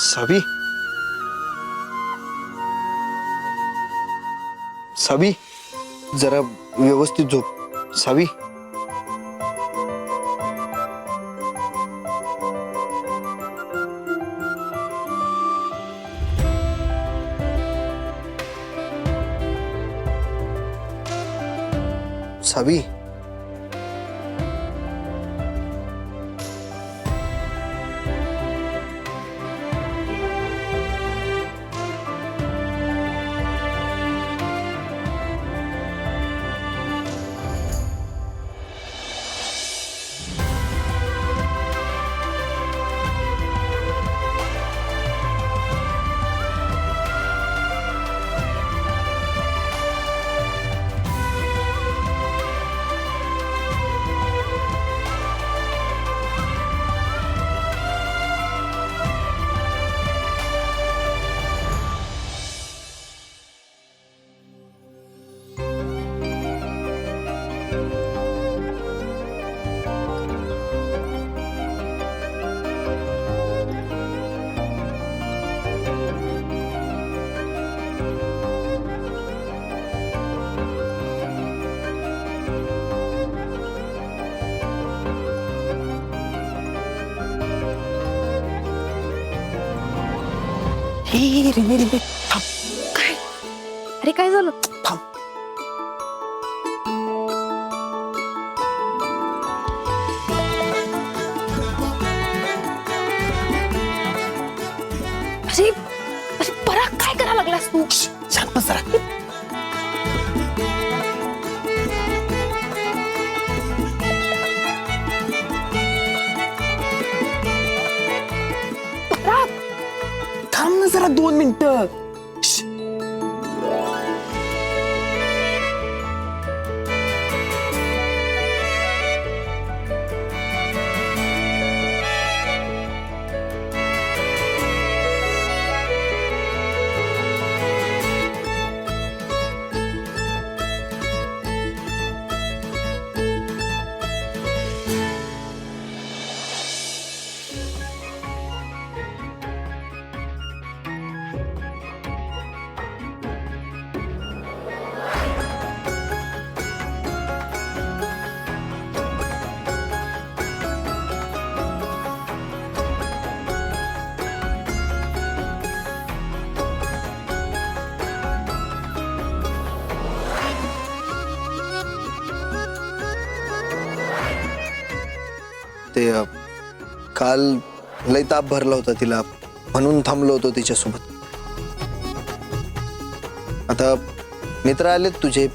सावी, सावी, जरा व्यवस्थित झोप. सावी, सावी, रे थांब. काय? अरे काय झालं? थांब. अरे अरे पराग काय करायला लागलास तू? शांत बस जरा. पराग थांब ना जरा 2 मिनिटं. ते काल लय ताप भरला होता तिला, म्हणून थांबलो होतो तिच्यासोबत. आता मित्र आलेत तुझे,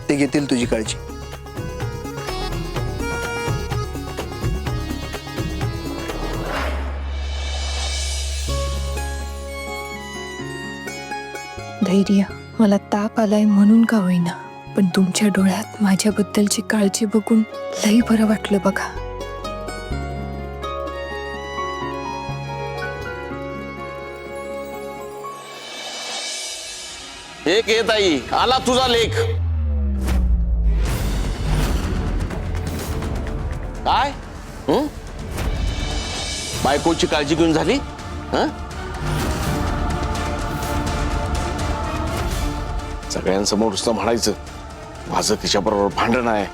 ते घेतील तुझी काळजी. धैर्य, मला ताप आलाय म्हणून का होईना, पण तुमच्या डोळ्यात माझ्याबद्दलची काळजी बघून लई बरं वाटलं बघा. एक येत आई, आला तुझा लेख. काय? बायकोची काळजी घेऊन झाली? सगळ्यांसमोर नुसतं म्हणायचं माझं तिच्याबरोबर भांडण आहे.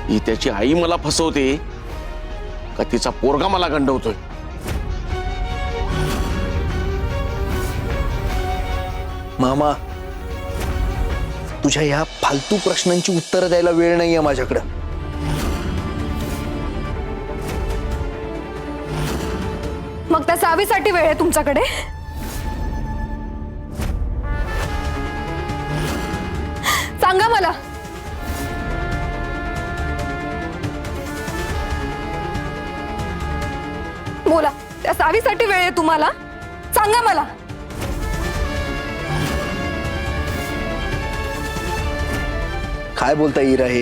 ही त्याची आई मला फसवते का तिचा पोरगा मला गंडवतोय? मामा, तुझ्या ह्या फालतू प्रश्नांची उत्तरं द्यायला वेळ नाहीये माझ्याकडं. मग त्या सावीसाठी वेळ आहे तुमच्याकडे? सांगा मला. बोला, त्या सावीसाठी वेळ आहे तुम्हाला? सांगा मला. काय बोलता इरा हे?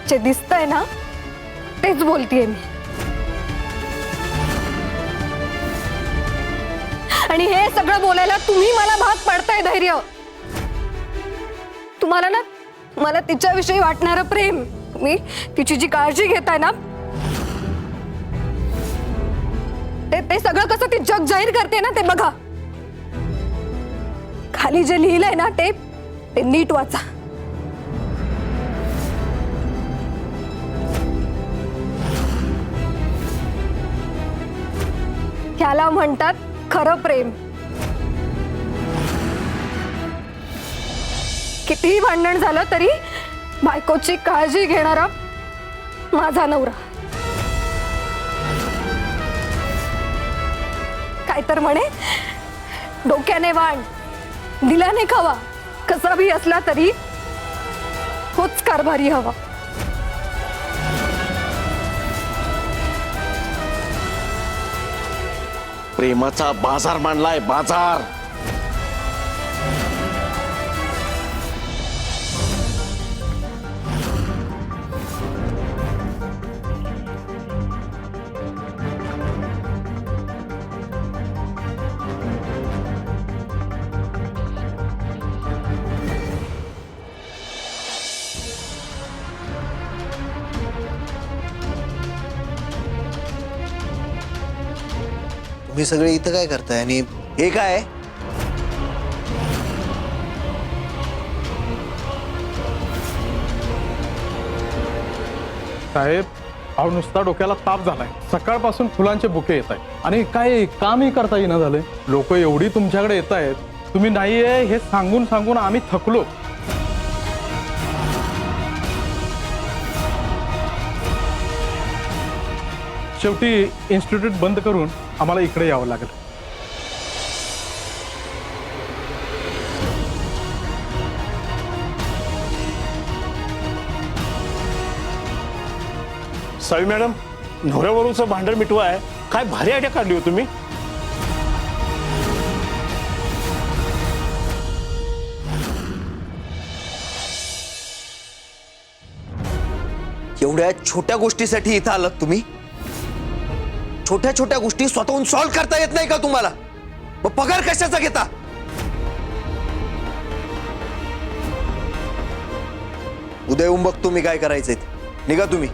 जे दिसतंय ना तेच बोलतीये मी. आणि हे सगळं बोलायला तुम्ही मला भाग पडताय. धैर्य, तुम्हाला ना मला तिच्याविषयी वाटणारं प्रेम, तुम्ही तिची जी काळजी घेताय ना, ते सगळं कसं ती जग जाहीर करते ना ते बघा. खाली जे लिहिलंय ना ते नीट वाचा. ह्याला म्हणतात खरं प्रेम. कितीही भांडण झालं तरी बायकोची काळजी घेणारा माझा नवरा. काय तर म्हणे, डोक्याने वाण दिल्याने खावा, कसा भी असला तरी होच कारभारी हवा. प्रेमाचा बाजार मांडलाय, बाजार. तुम्ही सगळे इथं काय करताय आणि हे काय आहे? साहेब, अहो नुसता डोक्याला ताप झालाय. सकाळपासून फुलांचे बुके येत आहेत आणि काय कामही करता येईना झालंय. लोक एवढी तुमच्याकडे येत आहेत, तुम्ही नाहीये हे सांगून सांगून आम्ही थकलो. शेवटी इन्स्टिट्यूट बंद करून आम्हाला इकडे यावं लागेल. सावी मॅडम, नवऱ्यावरूनचं भांडण मिटवाय काय भारी आयडिया काढली हो तुम्ही. एवढ्या छोट्या गोष्टीसाठी इथं आलात तुम्ही? छोट्या छोट्या गोष्टी स्वतःहून सॉल्व्ह करता येत नाही का तुम्हाला? मग पगार कशाचा घेता? उद्या येऊन बघतो मी काय करायचंय. निघा तुम्ही.